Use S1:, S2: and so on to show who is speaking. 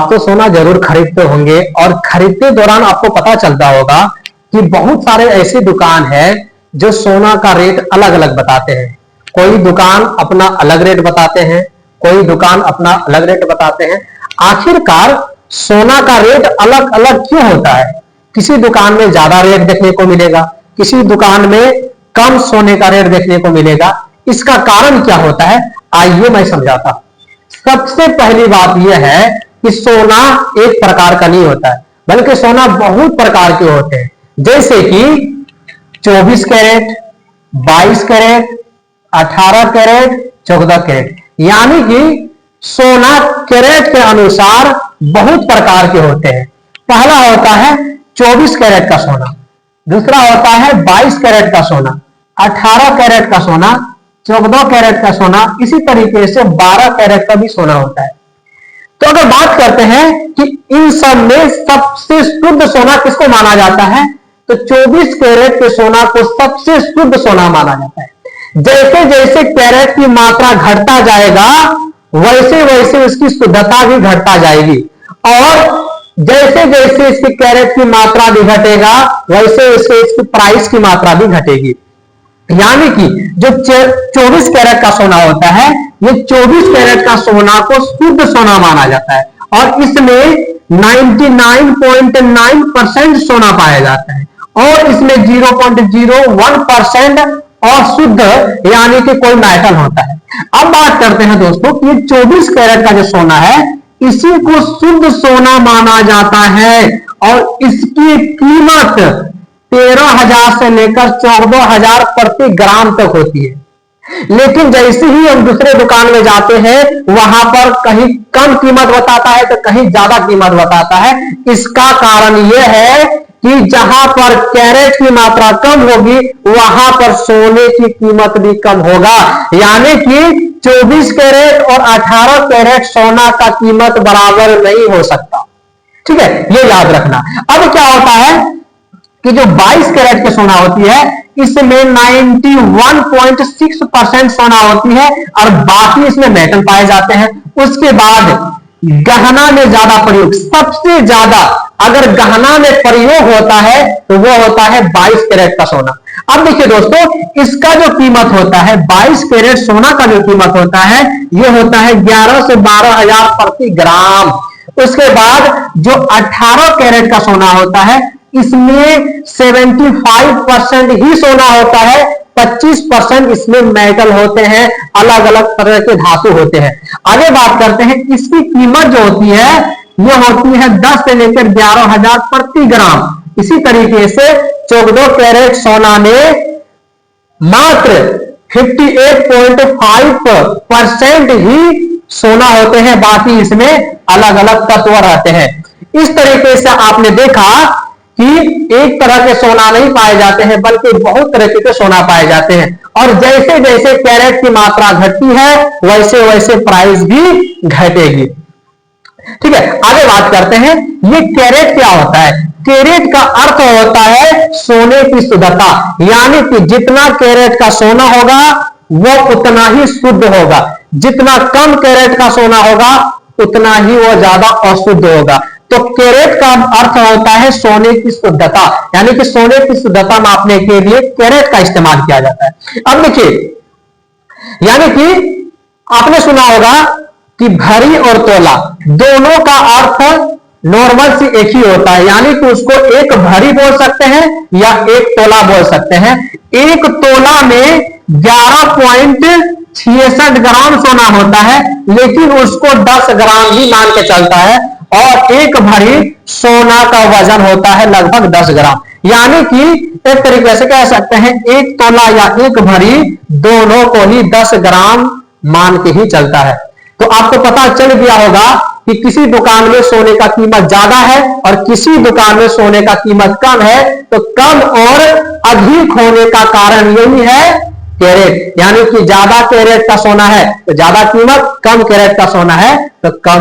S1: आप तो सोना जरूर खरीदते होंगे और खरीदते दौरान आपको पता चलता होगा कि बहुत सारे ऐसी दुकान है जो सोना का रेट अलग अलग बताते हैं। कोई दुकान अपना अलग रेट बताते हैं, कोई दुकान अपना अलग रेट बताते हैं। आखिरकार सोना का रेट अलग अलग क्यों होता है? किसी दुकान में ज्यादा रेट देखने को मिलेगा, किसी दुकान में कम सोने का रेट देखने को मिलेगा। इसका कारण क्या होता है, आइए मैं समझाता हूं। सबसे पहली बात यह है कि सोना एक प्रकार का नहीं होता है, बल्कि सोना बहुत प्रकार के होते हैं। जैसे कि 24 कैरेट, 22 कैरेट, 18 कैरेट, 14 कैरेट, यानी कि सोना कैरेट के अनुसार बहुत प्रकार के होते हैं। पहला होता है 24 कैरेट का सोना, दूसरा होता है 22 कैरेट का सोना, 18 कैरेट का सोना, 14 कैरेट का सोना, इसी तरीके से 12 कैरेट का भी सोना होता है। तो अगर बात करते हैं कि इन सब में सबसे शुद्ध सोना किसको माना जाता है, तो 24 कैरेट के सोना को सबसे शुद्ध सोना माना जाता है। जैसे जैसे कैरेट की मात्रा घटता जाएगा वैसे वैसे उसकी शुद्धता भी घटता जाएगी, और जैसे जैसे इसकी कैरेट की मात्रा भी घटेगा वैसे वैसे इसकी प्राइस की मात्रा भी घटेगी। यानी कि जो 24 कैरेट का सोना होता है, ये 24 कैरेट का सोना को शुद्ध सोना माना जाता है और इसमें 99.9% सोना पाया जाता है और इसमें 0.01% अशुद्ध यानी कि कोई मेटल होता है। अब बात करते हैं दोस्तों कि 24 कैरेट का जो सोना है इसी को शुद्ध सोना माना जाता है और इसकी कीमत 13,000 से लेकर 14,000 प्रति ग्राम तक होती है। लेकिन जैसे ही हम दूसरे दुकान में जाते हैं वहां पर कहीं कम कीमत बताता है तो कहीं ज्यादा कीमत बताता है। इसका कारण यह है कि जहां पर कैरेट की मात्रा कम होगी वहां पर सोने की कीमत भी कम होगा। यानी कि 24 कैरेट और 18 कैरेट सोना का कीमत बराबर नहीं हो सकता। ठीक है, ये याद रखना। अब क्या होता है कि जो 22 कैरेट की सोना होती है इसमें 91.6% सोना होती है और बाकी इसमें मेटल पाए जाते हैं। उसके बाद गहना में ज्यादा प्रयोग, सबसे ज्यादा अगर गहना में प्रयोग होता है तो वो होता है 22 कैरेट का सोना। अब देखिए दोस्तों, इसका जो कीमत होता है 22 कैरेट सोना का जो कीमत होता है ये होता है 11 से 12,000 प्रति ग्राम। उसके बाद जो 18 कैरेट का सोना होता है इसमें 75% ही सोना होता है, 25% इसमें मेटल होते हैं, अलग अलग तरह के धातु होते हैं। आगे बात करते हैं, इसकी कीमत जो होती है यह होती है 10 से लेकर 11,000 प्रति ग्राम। इसी तरीके से 14 कैरेट सोना में मात्र 58.5% ही सोना होते हैं, बाकी इसमें अलग अलग तत्व रहते हैं। इस तरीके से आपने देखा कि एक तरह के सोना नहीं पाए जाते हैं बल्कि बहुत तरह के सोना पाए जाते हैं और जैसे जैसे कैरेट की मात्रा घटती है वैसे वैसे प्राइस भी घटेगी। ठीक है, आगे बात करते हैं ये कैरेट क्या होता है। कैरेट का अर्थ होता है सोने की शुद्धता, यानी कि जितना कैरेट का सोना होगा वो उतना ही शुद्ध होगा, जितना कम कैरेट का सोना होगा उतना ही वो ज्यादा अशुद्ध होगा। तो कैरेट का अर्थ होता है सोने की शुद्धता, यानी कि सोने की शुद्धता मापने के लिए कैरेट का इस्तेमाल किया जाता है। अब देखिए, यानी कि आपने सुना होगा कि भरी और तोला दोनों का अर्थ नॉर्मल से एक ही होता है, यानी कि उसको एक भरी बोल सकते हैं या एक तोला बोल सकते हैं। एक तोला में 11.66 ग्राम सोना होता है, लेकिन उसको 10 ग्राम ही मान के चलता है और एक भरी सोना का वजन होता है लगभग 10 ग्राम। यानी कि एक तरीके से कह सकते हैं एक तोला या एक भरी दोनों को ही 10 ग्राम मान के ही चलता है। तो आपको पता चल गया होगा कि किसी दुकान में सोने का कीमत ज्यादा है और किसी दुकान में सोने का कीमत कम है। तो कम और अधिक होने का कारण यही है कैरेट, यानी कि ज्यादा कैरेट का सोना है तो ज्यादा कीमत, कम कैरेट का सोना है तो कम